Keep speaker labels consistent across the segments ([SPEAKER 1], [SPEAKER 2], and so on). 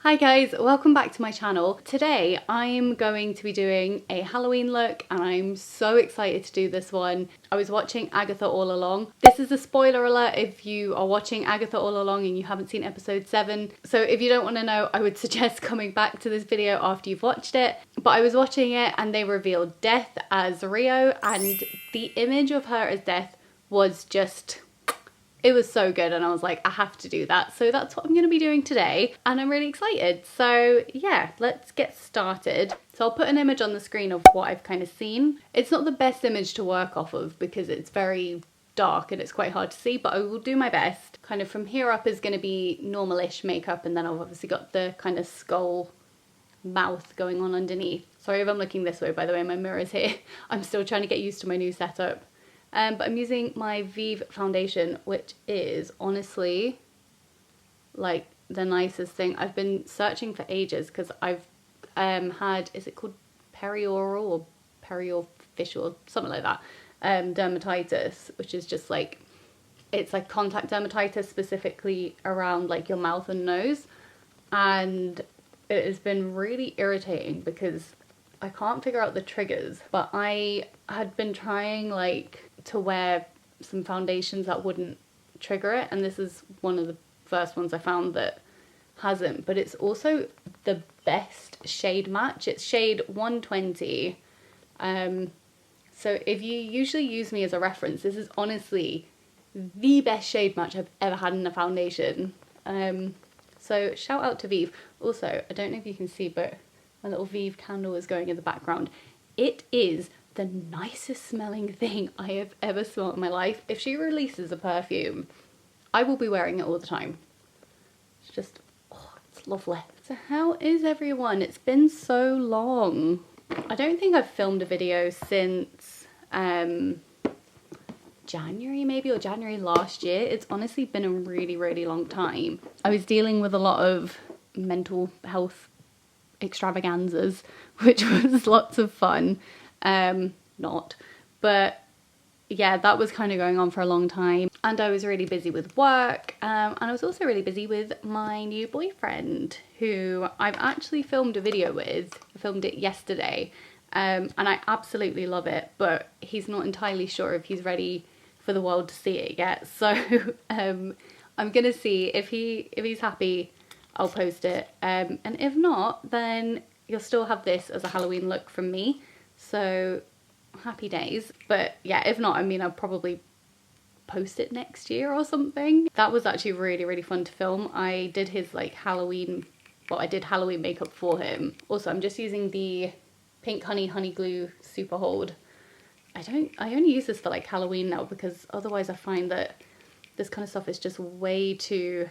[SPEAKER 1] Hi guys, welcome back to my channel. Today I'm going to be doing a Halloween look and I'm so excited to do this one. I was watching Agatha All Along. This is a spoiler alert if you are watching Agatha All Along and you haven't seen episode 7. So if you don't want to know, I would suggest coming back to this video after you've watched it. But I was watching it and they revealed Death as Rio, and the image of her as Death was just... it was so good, and I was like, I have to do that. So that's what I'm going to be doing today, and I'm really excited. So yeah, let's get started. So I'll put an image on the screen of what I've kind of seen. It's not the best image to work off of because it's very dark and it's quite hard to see, but I will do my best. Kind of from here up is going to be normal-ish makeup, and then I've obviously got the kind of skull mouth going on underneath. Sorry if I'm looking this way, by the way, my mirror's here. I'm still trying to get used to my new setup. But I'm using my Vive foundation, which is honestly like the nicest thing. I've been searching for ages because I've had, is it called perioral or periofficial, something like that, dermatitis, which is just like, it's like contact dermatitis specifically around like your mouth and nose. And it has been really irritating because I can't figure out the triggers, but I had been trying like to wear some foundations that wouldn't trigger it, and this is one of the first ones I found that hasn't, but it's also the best shade match. It's shade 120. So if you usually use me as a reference, this is honestly the best shade match I've ever had in a foundation. So shout out to Vive. Also, I don't know if you can see, but my little Vive candle is going in the background. It is the nicest smelling thing I have ever smelled in my life. If she releases a perfume, I will be wearing it all the time. It's just, oh, it's lovely. So how is everyone? It's been so long. I don't think I've filmed a video since January maybe, or January last year. It's honestly been a really, really long time. I was dealing with a lot of mental health extravaganzas, which was lots of fun. But yeah, that was kind of going on for a long time, and I was really busy with work, and I was also really busy with my new boyfriend, who I've actually filmed a video with. I filmed it yesterday, and I absolutely love it, but he's not entirely sure if he's ready for the world to see it yet. So I'm gonna see if he's happy, I'll post it, and if not, then you'll still have this as a Halloween look from me. So happy days. But yeah, if not, I mean, I'll probably post it next year or something. That was actually really, really fun to film. I did his like Halloween, well, I did Halloween makeup for him. Also, I'm just using the Pink Honey Glue Super Hold. I only use this for like Halloween now, because otherwise I find that this kind of stuff is just way too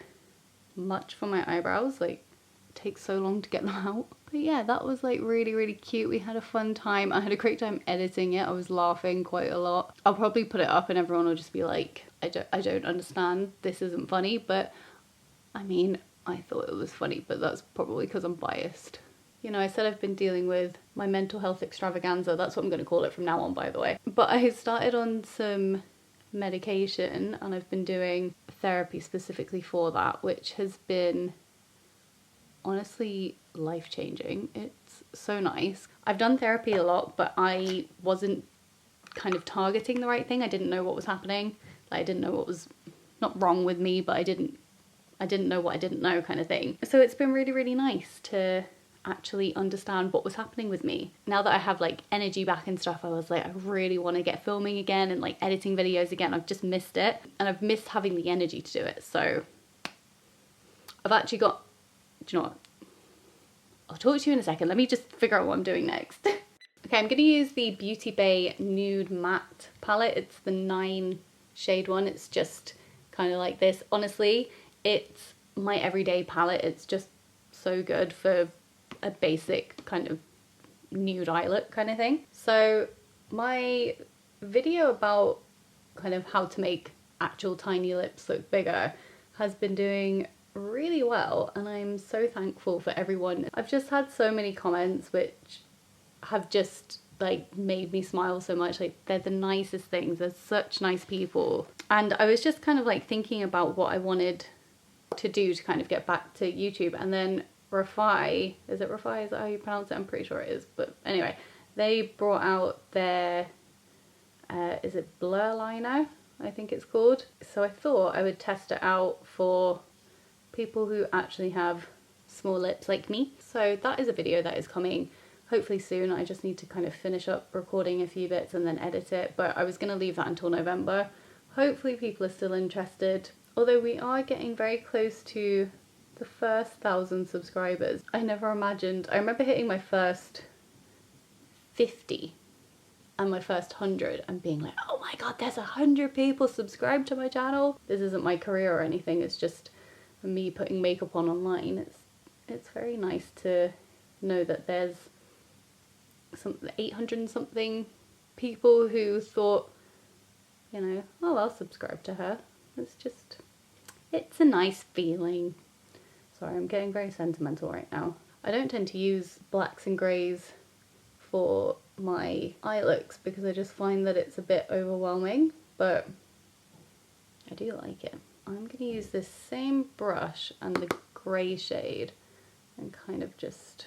[SPEAKER 1] much for my eyebrows. Like, it takes so long to get them out. But yeah, that was like really, really cute. We had a fun time. I had a great time editing it. I was laughing quite a lot. I'll probably put it up and everyone will just be like, I don't understand, this isn't funny. But I mean, I thought it was funny, but that's probably because I'm biased. You know, I said I've been dealing with my mental health extravaganza. That's what I'm going to call it from now on, by the way. But I started on some medication and I've been doing therapy specifically for that, which has been honestly life-changing. It's so nice. I've done therapy a lot, but I wasn't kind of targeting the right thing. I didn't know what was happening. Like, I didn't know what was not wrong with me, but I didn't know what I didn't know, kind of thing. So it's been really, really nice to actually understand what was happening with me. Now that I have like energy back and stuff, I was like, I really want to get filming again and like editing videos again. I've just missed it, and I've missed having the energy to do it. So I've actually got, do you know what? I'll talk to you in a second. Let me just figure out what I'm doing next. Okay, I'm going to use the Beauty Bay Nude Matte palette. It's the 9 shade one. It's just kind of like this. Honestly, it's my everyday palette. It's just so good for a basic kind of nude eye look kind of thing. So my video about kind of how to make actual tiny lips look bigger has been doing really well, and I'm so thankful for everyone. I've just had so many comments which have just like made me smile so much. Like, they're the nicest things. They're such nice people. And I was just kind of like thinking about what I wanted to do to kind of get back to YouTube, and then Refi, is it Refi? Is that how you pronounce it? I'm pretty sure it is. But anyway, they brought out their, is it Blur Liner? I think it's called. So I thought I would test it out for people who actually have small lips like me. So that is a video that is coming hopefully soon. I just need to kind of finish up recording a few bits and then edit it. But I was going to leave that until November. Hopefully people are still interested. Although we are getting very close to the first 1,000 subscribers. I never imagined. I remember hitting my first 50 and my first 100 and being like, oh my god, there's 100 people subscribed to my channel. This isn't my career or anything, it's just me putting makeup on online. It's very nice to know that there's some 800 and something people who thought, you know, oh, I'll subscribe to her. It's a nice feeling. Sorry, I'm getting very sentimental right now. I don't tend to use blacks and greys for my eye looks because I just find that it's a bit overwhelming, but I do like it. I'm going to use this same brush and the grey shade and kind of just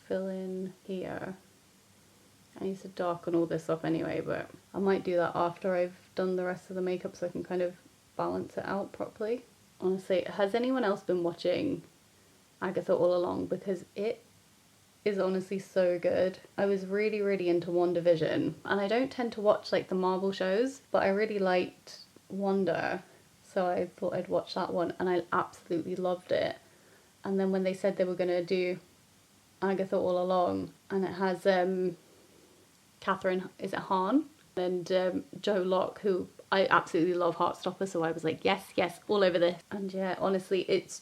[SPEAKER 1] fill in here. I need to darken all this up anyway, but I might do that after I've done the rest of the makeup so I can kind of balance it out properly. Honestly, has anyone else been watching Agatha All Along? Because it is honestly so good. I was really, really into WandaVision, and I don't tend to watch like the Marvel shows, but I really liked Wanda, so I thought I'd watch that one, and I absolutely loved it. And then when they said they were going to do Agatha All Along, and it has Catherine, is it Hahn? And Joe Locke, who I absolutely love Heartstopper, so I was like, yes, yes, all over this. And yeah, honestly, it's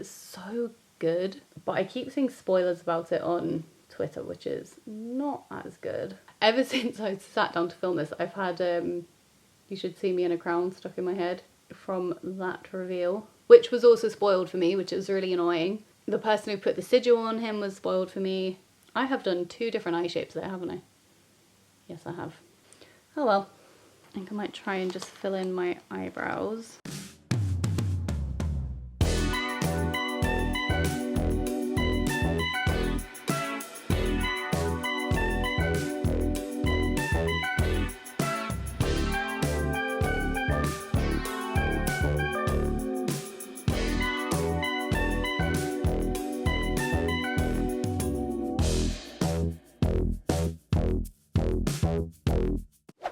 [SPEAKER 1] so good. But I keep seeing spoilers about it on Twitter, which is not as good. Ever since I sat down to film this, I've had You Should See Me in a Crown stuck in my head from that reveal, which was also spoiled for me, which was really annoying. The person who put the sigil on him was spoiled for me. I have done 2 different eye shapes there, haven't I? Yes, I have. Oh well. I think I might try and just fill in my eyebrows.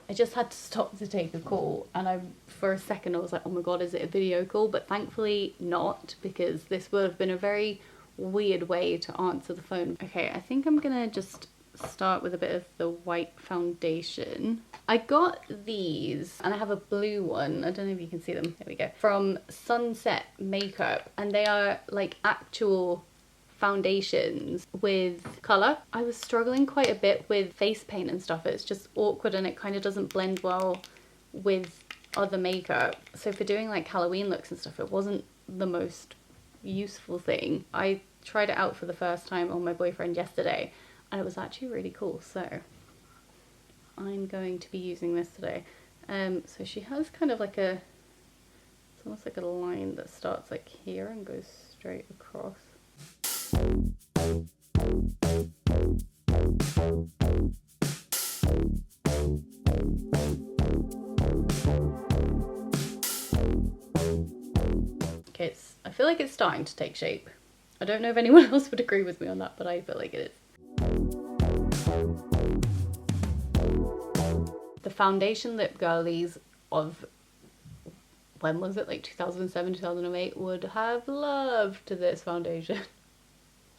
[SPEAKER 1] I just had to stop to take a call, and for a second I was like, oh my god, is it a video call? But thankfully not, because this would have been a very weird way to answer the phone. Okay, I think I'm gonna just start with a bit of the white foundation. I got these, and I have a blue one, I don't know if you can see them, there we go, from Sunset Makeup, and they are like actual foundations with colour. I was struggling quite a bit with face paint and stuff. It's just awkward and it kind of doesn't blend well with other makeup. So for doing like Halloween looks and stuff, it wasn't the most useful thing. I tried it out for the first time on my boyfriend yesterday and it was actually really cool. So I'm going to be using this today. So she has kind of like it's almost like a line that starts like here and goes straight across. Okay, I feel like it's starting to take shape. I don't know if anyone else would agree with me on that, but I feel like it is. The foundation lip girlies of, when was it, like 2007, 2008, would have loved this foundation.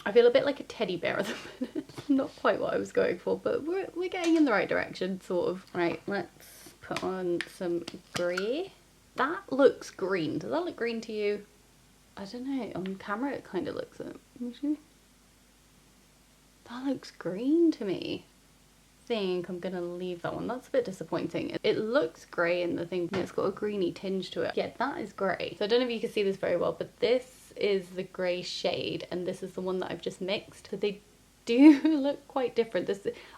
[SPEAKER 1] I feel a bit like a teddy bear at the minute. Not quite what I was going for, but we're getting in the right direction, sort of. Right, let's put on some grey. That looks green. Does that look green to you? I don't know. On camera, it kind of looks it. That looks green to me. I think I'm gonna leave that one. That's a bit disappointing. It looks grey in the thing. It's got a greeny tinge to it. Yeah, that is grey. So I don't know if you can see this very well, but this is the grey shade and this is the one that I've just mixed. So they do look quite different.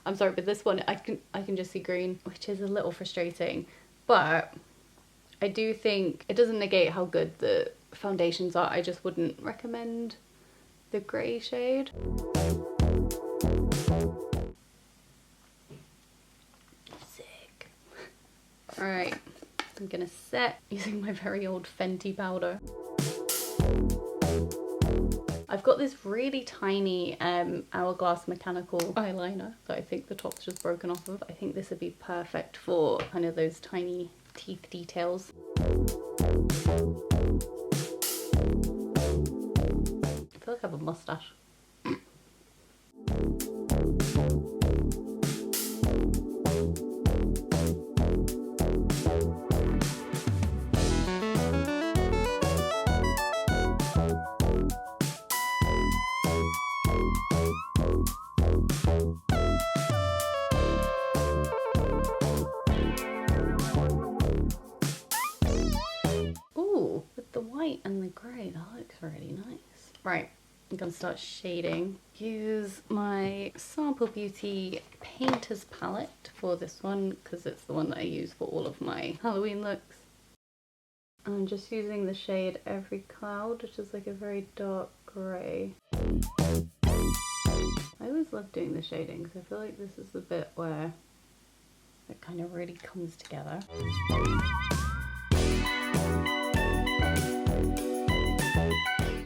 [SPEAKER 1] I'm sorry, but this one I can just see green, which is a little frustrating. But I do think it doesn't negate how good the foundations are. I just wouldn't recommend the grey shade. Sick. Alright, I'm gonna set using my very old Fenty powder. I've got this really tiny Hourglass mechanical eyeliner that I think the top's just broken off of. I think this would be perfect for kind of those tiny teeth details. I feel like I have a mustache. With the white and the grey, that looks really nice. Right, I'm gonna start shading. Use my Sample Beauty Painter's palette for this one because it's the one that I use for all of my Halloween looks. I'm just using the shade Every Cloud, which is like a very dark grey. I always love doing the shading because I feel like this is the bit where it kind of really comes together.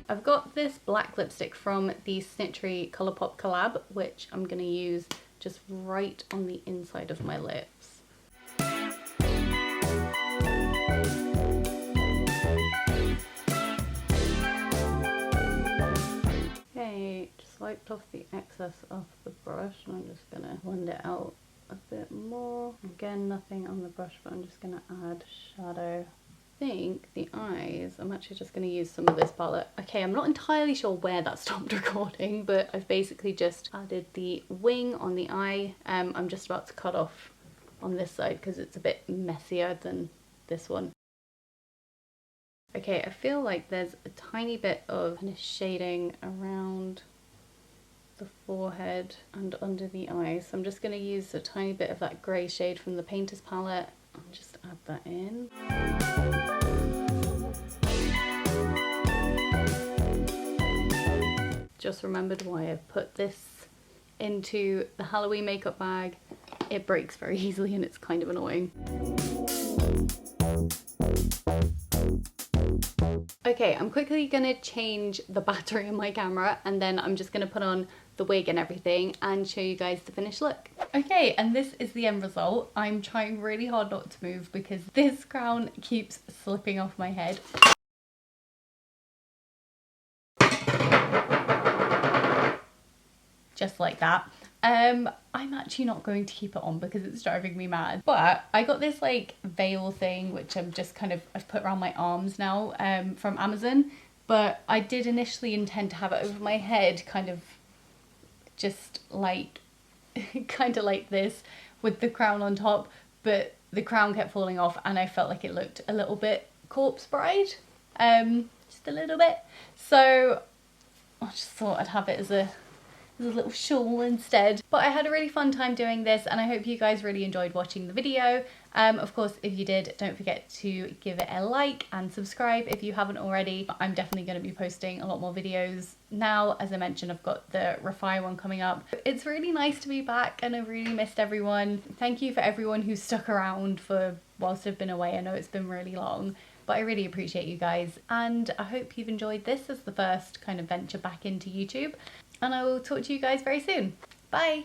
[SPEAKER 1] I've got this black lipstick from the Snitchery Colourpop collab, which I'm going to use just right on the inside of my lips. Okay, just wiped off the excess off the brush and I'm just going to blend it out a bit more. Again, nothing on the brush, but I'm just going to add shadow. I think the eyes, I'm actually just going to use some of this palette. Okay, I'm not entirely sure where that stopped recording, but I've basically just added the wing on the eye. I'm just about to cut off on this side because it's a bit messier than this one. Okay, I feel like there's a tiny bit of kind of shading around the forehead and under the eyes. So I'm just going to use a tiny bit of that grey shade from the Painter's palette and just add that in. Just remembered why I've put this into the Halloween makeup bag. It breaks very easily and it's kind of annoying. Okay, I'm quickly gonna change the battery in my camera and then I'm just gonna put on the wig and everything and show you guys the finished look. Okay, and this is the end result. I'm trying really hard not to move because this crown keeps slipping off my head. Just like that. I'm actually not going to keep it on because it's driving me mad. But I got this like veil thing, which I'm just kind of, I've put around my arms now from Amazon. But I did initially intend to have it over my head, kind of just like, kind of like this with the crown on top. But the crown kept falling off and I felt like it looked a little bit corpse bride. Just a little bit. So I just thought I'd have it as a little shawl instead. But I had a really fun time doing this and I hope you guys really enjoyed watching the video. Of course, if you did, don't forget to give it a like and subscribe if you haven't already. I'm definitely going to be posting a lot more videos now. As I mentioned, I've got the Refire one coming up. It's really nice to be back and I've really missed everyone. Thank you for everyone who's stuck around for whilst I've been away. I know it's been really long, but I really appreciate you guys and I hope you've enjoyed this as the first kind of venture back into YouTube. And I will talk to you guys very soon. Bye!